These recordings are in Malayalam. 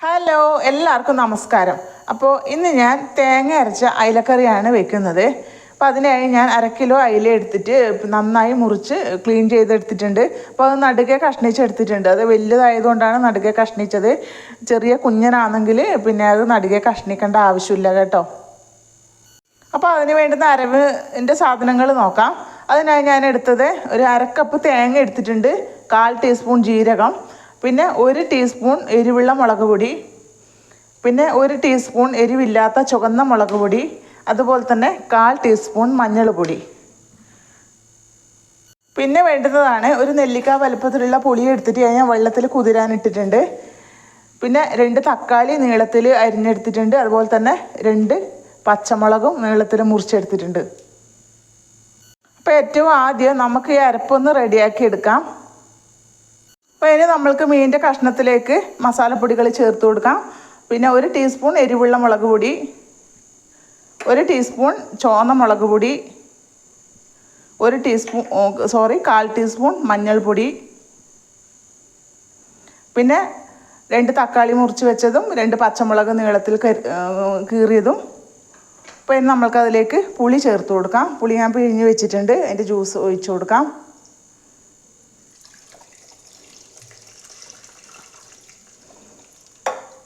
ഹലോ, എല്ലാവർക്കും നമസ്കാരം. അപ്പോൾ ഇന്ന് ഞാൻ തേങ്ങ അരച്ച അയിലക്കറിയാണ് വെക്കുന്നത്. അപ്പോൾ അതിനായി ഞാൻ 1/2 കിലോ അയില എടുത്തിട്ട് നന്നായി മുറിച്ച് ക്ലീൻ ചെയ്തെടുത്തിട്ടുണ്ട്. അപ്പോൾ അത് നടുകെ കഷ്ണിച്ചെടുത്തിട്ടുണ്ട്. അത് വലുതായതുകൊണ്ടാണ് നടുകെ കഷ്ണിച്ചത്. ചെറിയ കുഞ്ഞനാണെങ്കിൽ പിന്നെ അത് നടുകെ കഷ്ണിക്കേണ്ട ആവശ്യമില്ല കേട്ടോ. അപ്പോൾ അതിന് വേണ്ടുന്ന അരവിൻ്റെ സാധനങ്ങൾ നോക്കാം. അതിനായി ഞാൻ എടുത്തത് ഒരു 1/2 കപ്പ് തേങ്ങ എടുത്തിട്ടുണ്ട്, 1/4 ടീസ്പൂൺ ജീരകം, പിന്നെ 1 ടീസ്പൂൺ എരിവുള്ള മുളക് പൊടി, പിന്നെ 1 ടീസ്പൂൺ എരിവില്ലാത്ത ചുവന്ന മുളക് പൊടി, അതുപോലെ തന്നെ 1/4 ടീസ്പൂൺ മഞ്ഞൾ പൊടി. പിന്നെ വേണ്ടുന്നതാണ് ഒരു നെല്ലിക്ക വലുപ്പത്തിലുള്ള പുളി എടുത്തിട്ട് ഞാൻ വെള്ളത്തിൽ കുതിരാനിട്ടിട്ടുണ്ട്. പിന്നെ 2 തക്കാളി നീളത്തിൽ അരിഞ്ഞെടുത്തിട്ടുണ്ട്. അതുപോലെ തന്നെ 2 പച്ചമുളകും നീളത്തിൽ മുറിച്ചെടുത്തിട്ടുണ്ട്. അപ്പോൾ ഏറ്റവും ആദ്യം നമുക്ക് ഈ അരപ്പൊന്ന് റെഡിയാക്കി എടുക്കാം. അപ്പോൾ ഇനി നമ്മൾക്ക് മീനിൻ്റെ കഷ്ണത്തിലേക്ക് മസാലപ്പൊടികൾ ചേർത്ത് കൊടുക്കാം. പിന്നെ 1 ടീസ്പൂൺ എരിവുള്ള മുളക് പൊടി, 1 ടീസ്പൂൺ ചുവന്ന മുളക് പൊടി, 1/4 ടീസ്പൂൺ മഞ്ഞൾപ്പൊടി, പിന്നെ 2 തക്കാളി മുറിച്ച് വെച്ചതും 2 പച്ചമുളക് നീളത്തിൽ കീറിയതും. അപ്പോൾ ഇനി നമ്മൾക്കതിലേക്ക് പുളി ചേർത്ത് കൊടുക്കാം. പുളി ഞാൻ പിഴിഞ്ഞ് വെച്ചിട്ടുണ്ട്, അതിൻ്റെ ജ്യൂസ് ഒഴിച്ചു കൊടുക്കാം.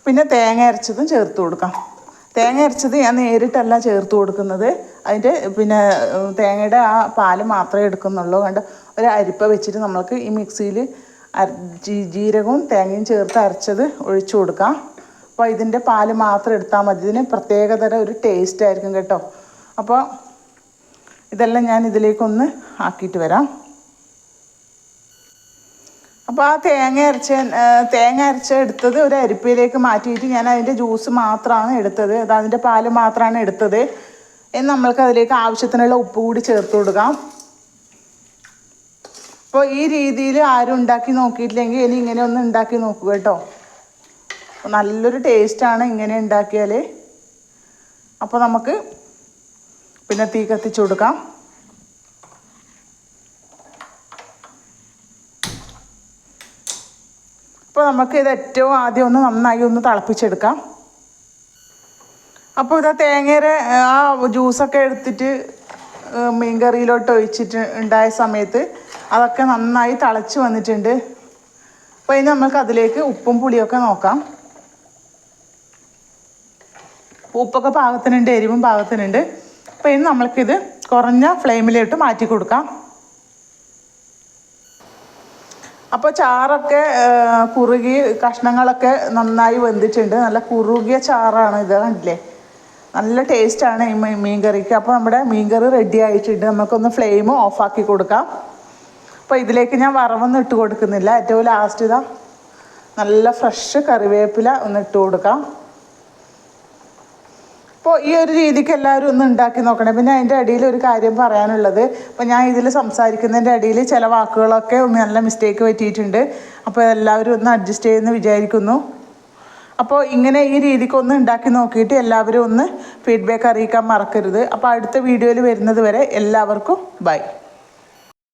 പിന്നെ തേങ്ങ അരച്ചതും ചേർത്ത് കൊടുക്കാം. തേങ്ങ അരച്ചത് ഞാൻ നേരിട്ടല്ല ചേർത്ത് കൊടുക്കുന്നത്. അതിൻ്റെ പിന്നെ തേങ്ങയുടെ ആ പാല് മാത്രമേ എടുക്കുന്നുള്ളൂ. കണ്ട് ഒരു അരിപ്പ വെച്ചിട്ട് നമ്മൾക്ക് ഈ മിക്സിയിൽ ജീരകവും തേങ്ങയും ചേർത്ത് അരച്ചത് ഒഴിച്ചു കൊടുക്കാം. അപ്പോൾ ഇതിൻ്റെ പാല് മാത്രം എടുത്താൽ മതി. ഇതിന് പ്രത്യേകതരം ഒരു ടേസ്റ്റ് ആയിരിക്കും കേട്ടോ. അപ്പോൾ ഇതെല്ലാം ഞാൻ ഇതിലേക്കൊന്ന് ആക്കിയിട്ട് വരാം. അപ്പോൾ ആ തേങ്ങ അരച്ച എടുത്തത് ഒരു അരിപ്പയിലേക്ക് മാറ്റിയിട്ട് ഞാൻ അതിൻ്റെ ജ്യൂസ് മാത്രമാണ് എടുത്തത്. അതിൻ്റെ പാല് മാത്രമാണ് എടുത്തത്. ഇനി നമ്മൾക്ക് അതിലേക്ക് ആവശ്യത്തിനുള്ള ഉപ്പ് കൂടി ചേർത്ത് കൊടുക്കാം. അപ്പോൾ ഈ രീതിയിൽ ആരും ഉണ്ടാക്കി നോക്കിയിട്ടില്ലെങ്കിൽ ഇനി ഇങ്ങനെ ഒന്ന് ഉണ്ടാക്കി നോക്കുക കേട്ടോ. നല്ലൊരു ടേസ്റ്റാണ് ഇങ്ങനെ ഉണ്ടാക്കിയാൽ. അപ്പോൾ നമുക്ക് പിന്നെ തീ കത്തിച്ചു കൊടുക്കാം. അപ്പോൾ നമുക്ക് ഇത് ഏറ്റവും ആദ്യം നന്നായി ഒന്ന് തിളപ്പിച്ചെടുക്കാം. അപ്പോൾ ഇതാ തേങ്ങയുടെ ആ ജ്യൂസൊക്കെ എടുത്തിട്ട് മീൻ കറിയിലോട്ട് ഒഴിച്ചിട്ട് ഉണ്ടായ സമയത്ത് അതൊക്കെ നന്നായി തിളച്ച് വന്നിട്ടുണ്ട്. അപ്പോൾ ഇനി നമുക്ക് അതിലേക്ക് ഉപ്പും പുളിയൊക്കെ നോക്കാം. ഉപ്പൊക്കെ പാകത്തിനുണ്ട്, എരിവും പാകത്തിനുണ്ട്. അപ്പോൾ ഇനി നമ്മൾക്കിത് കുറഞ്ഞ ഫ്ലെയിമിലോട്ട് മാറ്റി കൊടുക്കാം. അപ്പോൾ ചാറൊക്കെ കുറുകി കഷ്ണങ്ങളൊക്കെ നന്നായി വെന്തിട്ടുണ്ട്. നല്ല കുറുകിയ ചാറാണ് ഇത്, കണ്ടില്ലേ? നല്ല ടേസ്റ്റാണ് ഈ മീൻ കറിക്ക്. അപ്പോൾ നമ്മുടെ മീൻ കറി റെഡി ആയിട്ടുണ്ട്. നമുക്കൊന്ന് ഫ്ലെയിം ഓഫാക്കി കൊടുക്കാം. അപ്പോൾ ഇതിലേക്ക് ഞാൻ വറവൊന്നും ഇട്ട് കൊടുക്കുന്നില്ല. ഏറ്റവും ലാസ്റ്റ് ഇതാ നല്ല ഫ്രഷ് കറിവേപ്പില ഒന്ന് ഇട്ട് കൊടുക്കാം. അപ്പോൾ ഈ ഒരു രീതിക്ക് എല്ലാവരും ഒന്ന് ഉണ്ടാക്കി നോക്കണം. പിന്നെ അതിൻ്റെ ഇടയിൽ ഒരു കാര്യം പറയാനുള്ളത്, അപ്പോൾ ഞാൻ ഇതിൽ സംസാരിക്കുന്നതിൻ്റെ ഇടയിൽ ചില വാക്കുകളൊക്കെ നല്ല മിസ്റ്റേക്ക് പറ്റിയിട്ടുണ്ട്. അപ്പോൾ എല്ലാവരും ഒന്ന് അഡ്ജസ്റ്റ് ചെയ്യുമെന്ന് വിചാരിക്കുന്നു. അപ്പോൾ ഇങ്ങനെ ഈ രീതിക്കൊന്ന് ഉണ്ടാക്കി നോക്കിയിട്ട് എല്ലാവരും ഒന്ന് ഫീഡ്ബാക്ക് അറിയിക്കാൻ മറക്കരുത്. അപ്പോൾ അടുത്ത വീഡിയോയിൽ വരുന്നത് വരെ എല്ലാവർക്കും ബൈ.